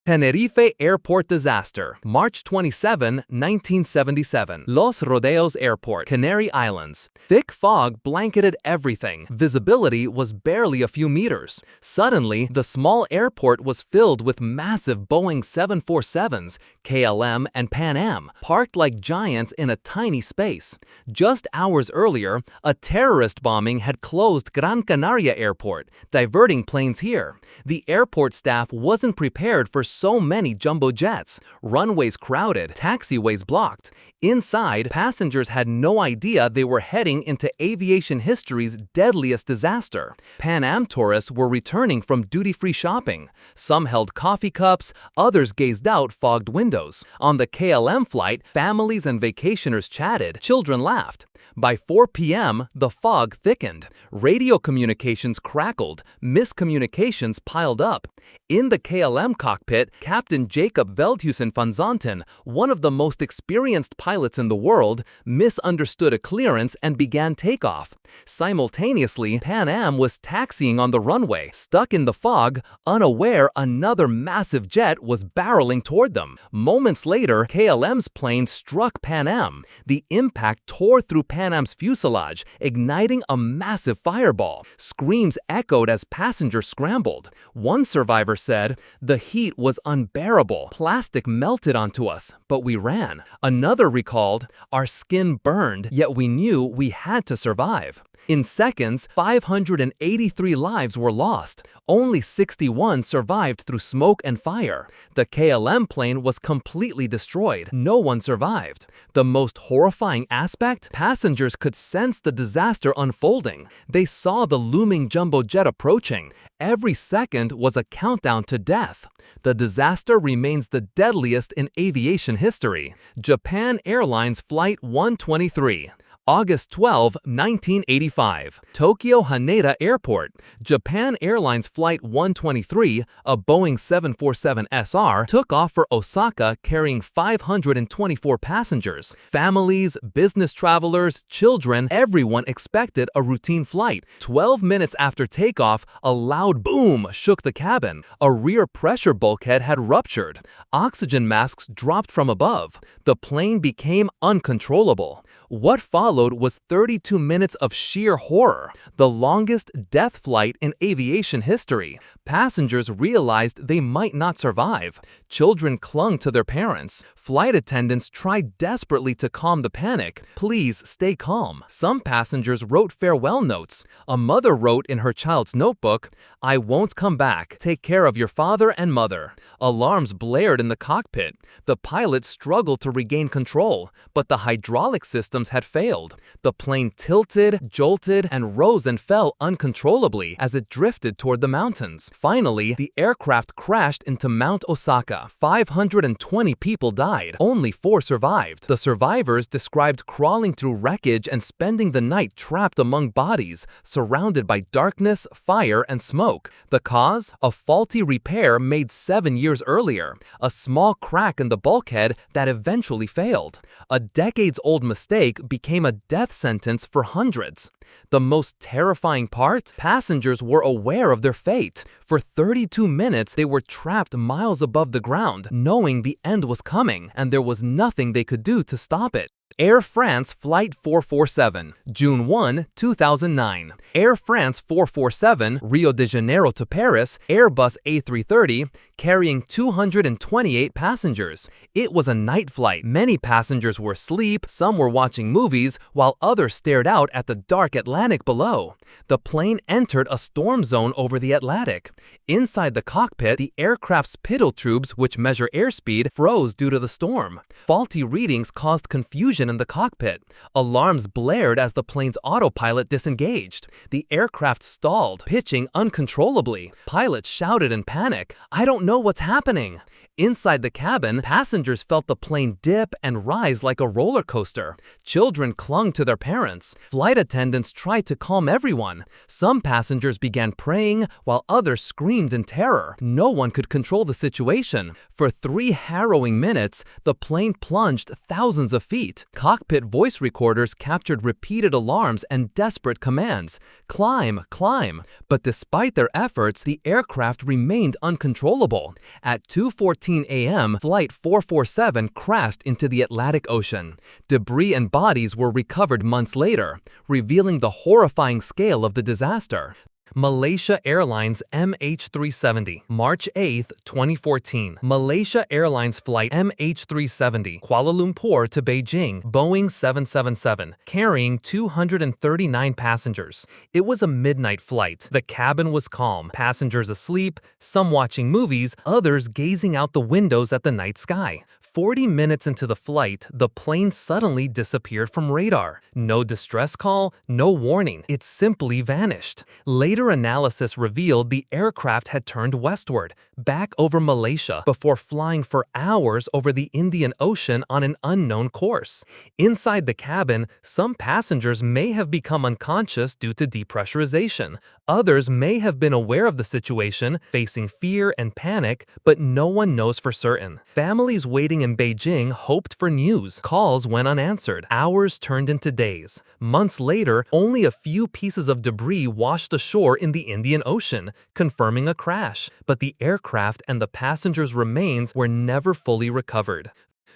Tenerife Airport Disaster, March 27, 1977. Los Rodeos Airport, Canary Islands. Thick fog blanketed everything. Visibility was barely a few meters. Suddenly, the small airport was filled with massive Boeing 747s, KLM, and Pan Am, parked like giants in a tiny space. Just hours earlier, a terrorist bombing had closed Gran Canaria Airport, diverting planes here. The airport staff wasn't prepared for so many jumbo jets, runways crowded, taxiways blocked. Inside, passengers had no idea they were heading into aviation history's deadliest disaster. Pan Am tourists were returning from duty-free shopping. Some held coffee cups, others gazed out fogged windows. On the KLM flight, families and vacationers chatted, children laughed. By 4 p.m., the fog thickened. Radio communications crackled, miscommunications piled up. In the KLM cockpit, Captain Jacob Veldhusen van Zanten, one of the most experienced pilots in the world, misunderstood a clearance and began takeoff. Simultaneously, Pan Am was taxiing on the runway. Stuck in the fog, unaware another massive jet was barreling toward them. Moments later, KLM's plane struck Pan Am. The impact tore through Pan Am's fuselage, igniting a massive fireball. Screams echoed as passengers scrambled. One survivor said, "The heat was unbearable. Plastic melted onto us, but we ran." Another recalled, "Our skin burned, yet we knew we had to survive." In seconds, 583 lives were lost. Only 61 survived through smoke and fire. The KLM plane was completely destroyed. No one survived. The most horrifying aspect? Passengers could sense the disaster unfolding. They saw the looming jumbo jet approaching. Every second was a countdown to death. The disaster remains the deadliest in aviation history. Japan Airlines Flight 123. August 12, 1985. Tokyo Haneda Airport. Japan Airlines Flight 123, a Boeing 747SR, took off for Osaka carrying 524 passengers. Families, business travelers, children, everyone expected a routine flight. 12 minutes after takeoff, a loud boom shook the cabin. A rear pressure bulkhead had ruptured. Oxygen masks dropped from above. The plane became uncontrollable. What followed was 32 minutes of sheer horror, the longest death flight in aviation history. Passengers realized they might not survive. Children clung to their parents. Flight attendants tried desperately to calm the panic. "Please stay calm." Some passengers wrote farewell notes. A mother wrote in her child's notebook, "I won't come back. Take care of your father and mother." Alarms blared in the cockpit. The pilot struggled to regain control, but the hydraulic systems had failed. The plane tilted, jolted, and rose and fell uncontrollably as it drifted toward the mountains. Finally, the aircraft crashed into Mount Osaka. 520 people died. Only 4 survived. The survivors described crawling through wreckage and spending the night trapped among bodies, surrounded by darkness, fire, and smoke. The cause? A faulty repair made 7 years earlier. A small crack in the bulkhead that eventually failed. A decades-old mistake became a death sentence for hundreds. The most terrifying part? Passengers were aware of their fate. For 32 minutes, they were trapped miles above the ground, knowing the end was coming, and there was nothing they could do to stop it. Air France Flight 447, June 1, 2009. Air France 447, Rio de Janeiro to Paris, Airbus A330, carrying 228 passengers. It was a night flight. Many passengers were asleep, some were watching movies, while others stared out at the dark Atlantic below. The plane entered a storm zone over the Atlantic. Inside the cockpit, the aircraft's pitot tubes, which measure airspeed, froze due to the storm. Faulty readings caused confusion in the cockpit. Alarms blared as the plane's autopilot disengaged. The aircraft stalled, pitching uncontrollably. Pilots shouted in panic, "I don't know what's happening." Inside the cabin, passengers felt the plane dip and rise like a roller coaster. Children clung to their parents. Flight attendants attendants tried to calm everyone. Some passengers began praying, while others screamed in terror. No one could control the situation. For 3 harrowing minutes, the plane plunged thousands of feet. Cockpit voice recorders captured repeated alarms and desperate commands. Climb, climb. But despite their efforts, the aircraft remained uncontrollable. At 2:14 a.m., Flight 447 crashed into the Atlantic Ocean. Debris and bodies were recovered months later, revealing the horrifying scale of the disaster. Malaysia Airlines MH370, March 8, 2014. Malaysia Airlines Flight MH370, Kuala Lumpur to Beijing, Boeing 777, carrying 239 passengers. It was a midnight flight. The cabin was calm, passengers asleep, some watching movies, others gazing out the windows at the night sky. 40 minutes into the flight, the plane suddenly disappeared from radar. No distress call, no warning. It simply vanished. Later analysis revealed the aircraft had turned westward, back over Malaysia, before flying for hours over the Indian Ocean on an unknown course. Inside the cabin, some passengers may have become unconscious due to depressurization. Others may have been aware of the situation, facing fear and panic, but no one knows for certain. Families waiting in Beijing hoped for news. Calls went unanswered. Hours turned into days. Months later, only a few pieces of debris washed ashore in the Indian Ocean, confirming a crash. But the aircraft and the passengers' remains were never fully recovered.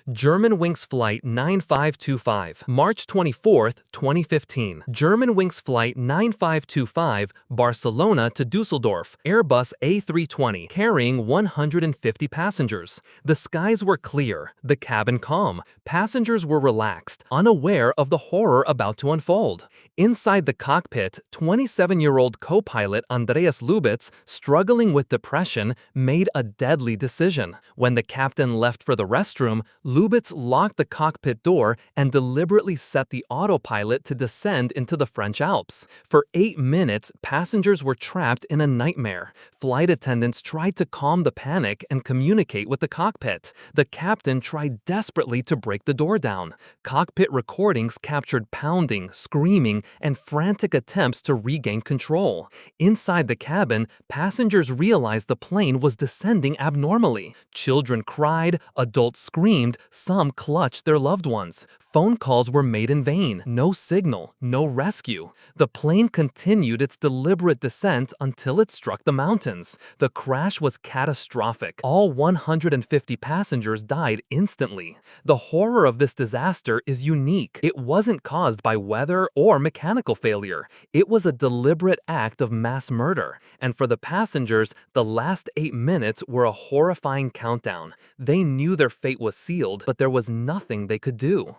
Germanwings Flight 9525, March 24, 2015. Germanwings Flight 9525, Barcelona to Dusseldorf, Airbus A320, carrying 150 passengers. The skies were clear, the cabin calm. Passengers were relaxed, unaware of the horror about to unfold. Inside the cockpit, 27-year-old co-pilot Andreas Lubitz, struggling with depression, made a deadly decision. When the captain left for the restroom, Lubitz locked the cockpit door and deliberately set the autopilot to descend into the French Alps. For 8 minutes, passengers were trapped in a nightmare. Flight attendants tried to calm the panic and communicate with the cockpit. The captain tried desperately to break the door down. Cockpit recordings captured pounding, screaming, and frantic attempts to regain control. Inside the cabin, passengers realized the plane was descending abnormally. Children cried, adults screamed, some clutched their loved ones. Phone calls were made in vain. No signal, no rescue. The plane continued its deliberate descent until it struck the mountains. The crash was catastrophic. All 150 passengers died instantly. The horror of this disaster is unique. It wasn't caused by weather or mechanical failure. It was a deliberate act of mass murder. And for the passengers, the last 8 minutes were a horrifying countdown. They knew their fate was sealed, but there was nothing they could do.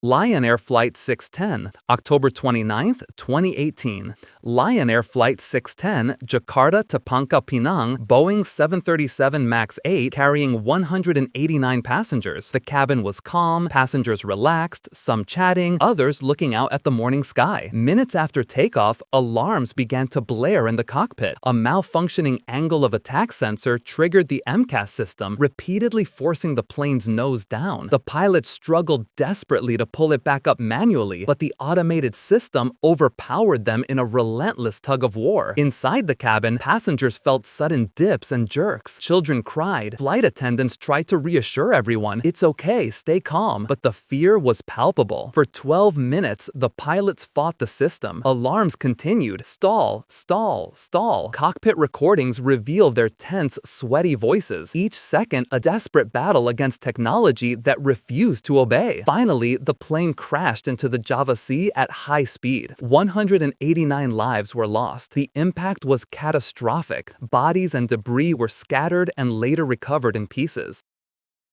Lion Air Flight 610, October 29, 2018. Lion Air Flight 610, Jakarta to Pangkal Pinang, Boeing 737 MAX 8, carrying 189 passengers. The cabin was calm, passengers relaxed, some chatting, others looking out at the morning sky. Minutes after takeoff, alarms began to blare in the cockpit. A malfunctioning angle of attack sensor triggered the MCAS system, repeatedly forcing the plane's nose down. The pilot struggled desperately to pull it back up manually, but the automated system overpowered them in a relentless tug of war. Inside the cabin, passengers felt sudden dips and jerks. Children cried. Flight attendants tried to reassure everyone, "It's okay, stay calm." But the fear was palpable. For 12 minutes, the pilots fought the system. Alarms continued. Stall, stall, stall. Cockpit recordings reveal their tense, sweaty voices. Each second, a desperate battle against technology that refused to obey. Finally, the plane crashed into the Java Sea at high speed. 189 lives were lost. The impact was catastrophic. Bodies and debris were scattered and later recovered in pieces.